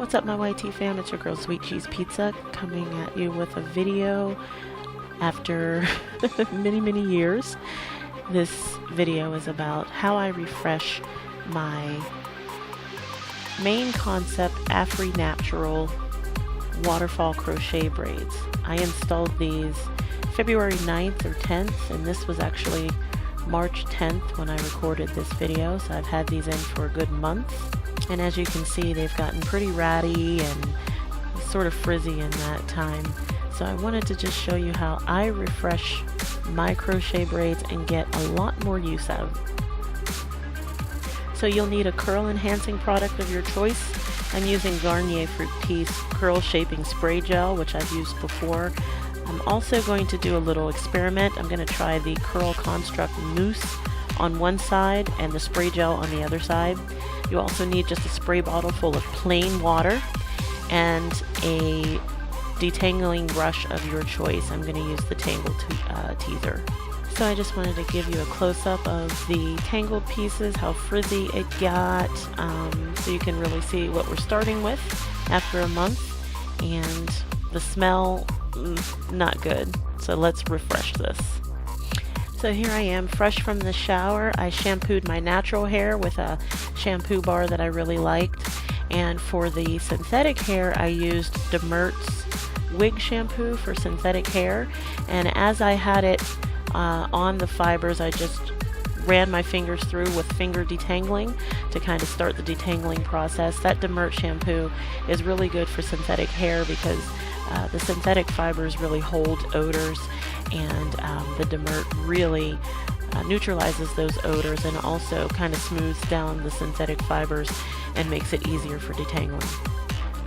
What's up, my YT fam? It's your girl Sweet Cheese Pizza, coming at you with a video after many years. This video is about how I refresh my main concept Afri Naptural Waterfall Crochet Braids. I installed these February 9th or 10th, and this was actually March 10th when I recorded this video, so I've had these in for a good month. And as you can see, they've gotten pretty ratty and sort of frizzy in that time. So I wanted to just show you how I refresh my crochet braids and get a lot more use out of them. So you'll need a curl enhancing product of your choice. I'm using Garnier Fructis Curl Shaping Spray Gel, which I've used before. I'm also going to do a little experiment. I'm going to try the Curl Construct Mousse on one side and the spray gel on the other side. You also need just a spray bottle full of plain water and a detangling brush of your choice. I'm going to use the Tangle Teaser. So I just wanted to give you a close-up of the tangled pieces, how frizzy it got, so you can really see what we're starting with after a month. And the smell, not good. So let's refresh this. So here I am, fresh from the shower. I shampooed my natural hair with a shampoo bar that I really liked. And for the synthetic hair, I used DEETS wig shampoo for synthetic hair. And as I had it on the fibers, I just ran my fingers through with finger detangling to kind of start the detangling process. That DEETS shampoo is really good for synthetic hair because the synthetic fibers really hold odors, and the DEETS really neutralizes those odors and also kind of smooths down the synthetic fibers and makes it easier for detangling.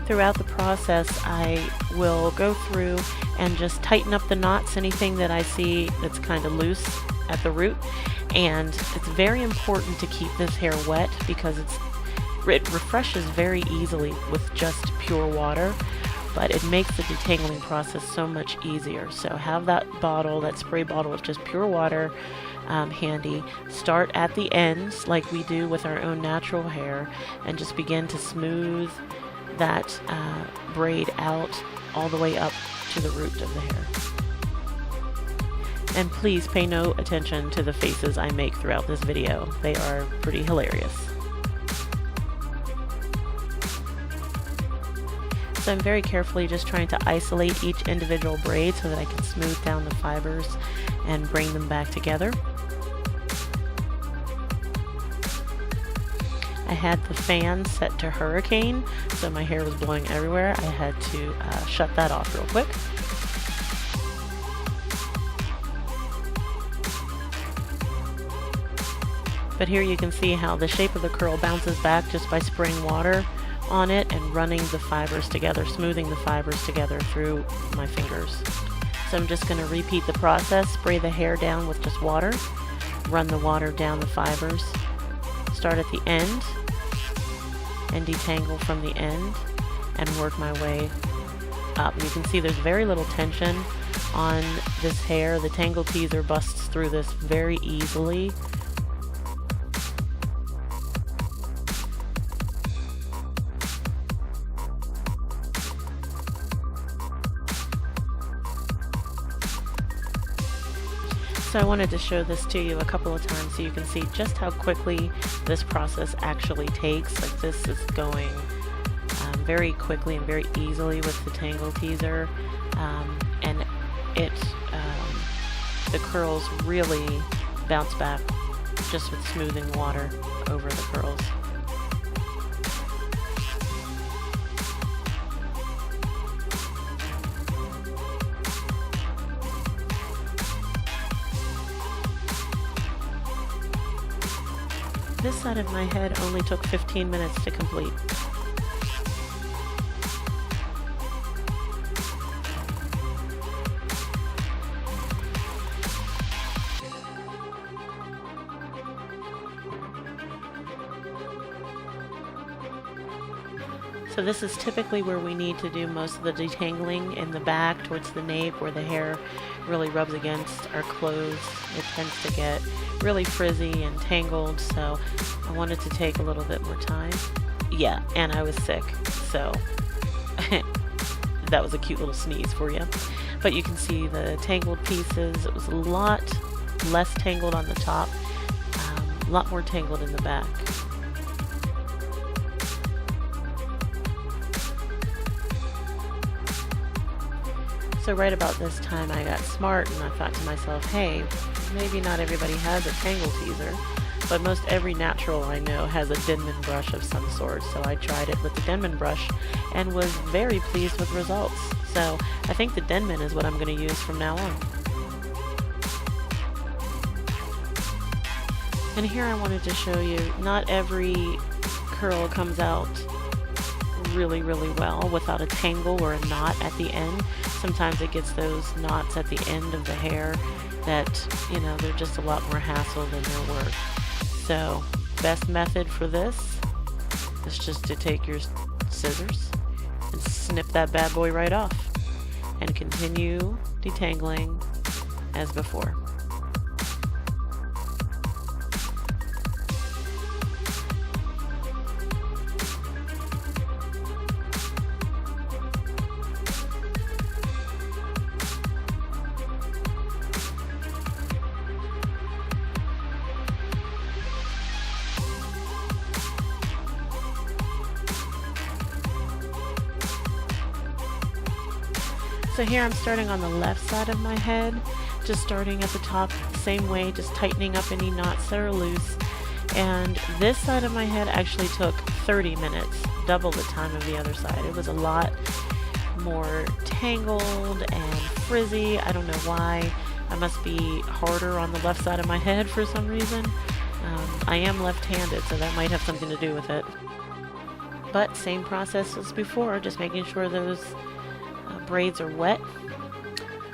Throughout the process, I will go through and just tighten up the knots, anything that I see that's kind of loose at the root. And it's very important to keep this hair wet because it refreshes very easily with just pure water, but it makes the detangling process so much easier. So have that bottle, that spray bottle with just pure water handy. Start at the ends like we do with our own natural hair and just begin to smooth that braid out all the way up to the root of the hair. And please pay no attention to the faces I make throughout this video. They are pretty hilarious. So I'm very carefully just trying to isolate each individual braid so that I can smooth down the fibers and bring them back together. I had the fan set to hurricane, so my hair was blowing everywhere. I had to shut that off real quick. But here you can see how the shape of the curl bounces back just by spraying water on it and running the fibers together, smoothing the fibers together through my fingers. So I'm just going to repeat the process, spray the hair down with just water, run the water down the fibers, start at the end and detangle from the end and work my way up. You can see there's very little tension on this hair. The Tangle Teaser busts through this very easily. So I wanted to show this to you a couple of times so you can see just how quickly this process actually takes. Like, this is going very quickly and very easily with the Tangle Teaser, and the curls really bounce back just with smoothing water over the curls. This side of my head only took 15 minutes to complete. So this is typically where we need to do most of the detangling, in the back towards the nape where the hair really rubs against our clothes. It tends to get really frizzy and tangled, so I wanted to take a little bit more time. Yeah, and I was sick, so that was a cute little sneeze for you. But you can see the tangled pieces. It was a lot less tangled on the top, a lot more tangled in the back. So right about this time I got smart and I thought to myself, hey, maybe not everybody has a tangle teaser, but most every natural I know has a Denman brush of some sort. So I tried it with the Denman brush and was very pleased with results. So I think the Denman is what I'm going to use from now on. And here I wanted to show you, not every curl comes out really well without a tangle or a knot at the end. Sometimes it gets those knots at the end of the hair that, you know, they're just a lot more hassle than they're worth. So best method for this is just to take your scissors and snip that bad boy right off and continue detangling as before. So here I'm starting on the left side of my head, just starting at the top the same way, just tightening up any knots that are loose. And this side of my head actually took 30 minutes, double the time of the other side. It was a lot more tangled and frizzy. I don't know why. I must be harder on the left side of my head for some reason. I am left-handed, so that might have something to do with it. But same process as before, just making sure those braids are wet.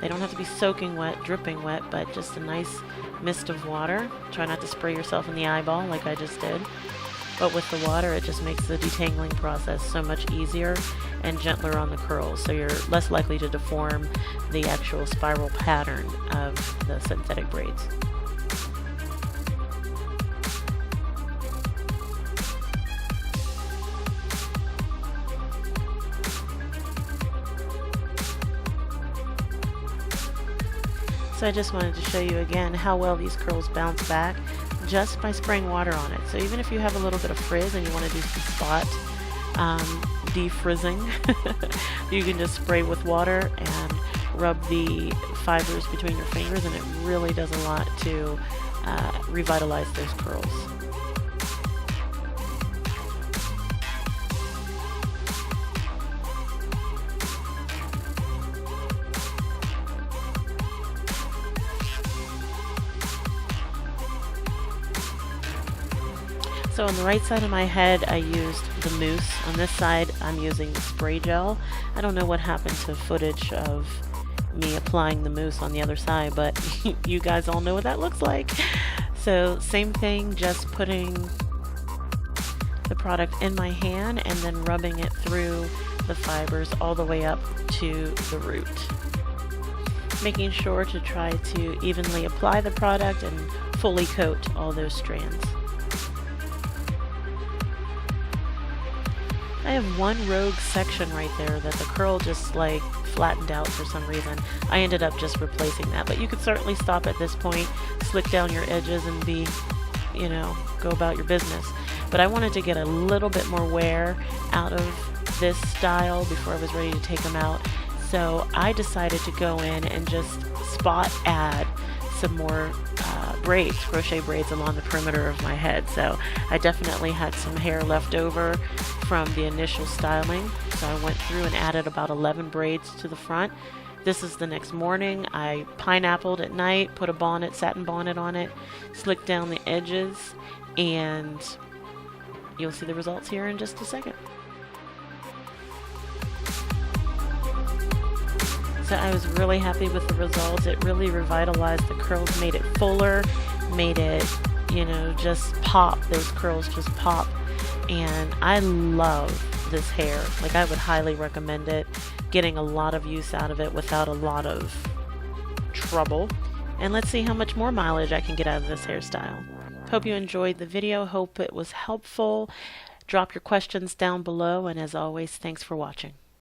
They don't have to be soaking wet, dripping wet, but just a nice mist of water. Try not to spray yourself in the eyeball like I just did. But with the water, it just makes the detangling process so much easier and gentler on the curls, so you're less likely to deform the actual spiral pattern of the synthetic braids. So I just wanted to show you again how well these curls bounce back just by spraying water on it. So even if you have a little bit of frizz and you want to do some spot defrizzing, you can just spray with water and rub the fibers between your fingers, and it really does a lot to revitalize those curls. So on the right side of my head, I used the mousse. On this side, I'm using the spray gel. I don't know what happened to footage of me applying the mousse on the other side, but you guys all know what that looks like. So same thing, just putting the product in my hand and then rubbing it through the fibers all the way up to the root. Making sure to try to evenly apply the product and fully coat all those strands. I have one rogue section right there that the curl just like flattened out for some reason. I ended up just replacing that, but you could certainly stop at this point, slick down your edges and be, you know, go about your business. But I wanted to get a little bit more wear out of this style before I was ready to take them out. So I decided to go in and just spot add some more braids, crochet braids along the perimeter of my head. So I definitely had some hair left over from the initial styling. So I went through and added about 11 braids to the front. This is the next morning. I pineappled at night, put a bonnet, satin bonnet on it, slicked down the edges, and you'll see the results here in just a second. So I was really happy with the results. It really revitalized the curls, made it fuller, made it, you know, just pop. Those curls just pop. And I love this hair. Like, I would highly recommend it. Getting a lot of use out of it without a lot of trouble. And let's see how much more mileage I can get out of this hairstyle. Hope you enjoyed the video. Hope it was helpful. Drop your questions down below, and as always, thanks for watching.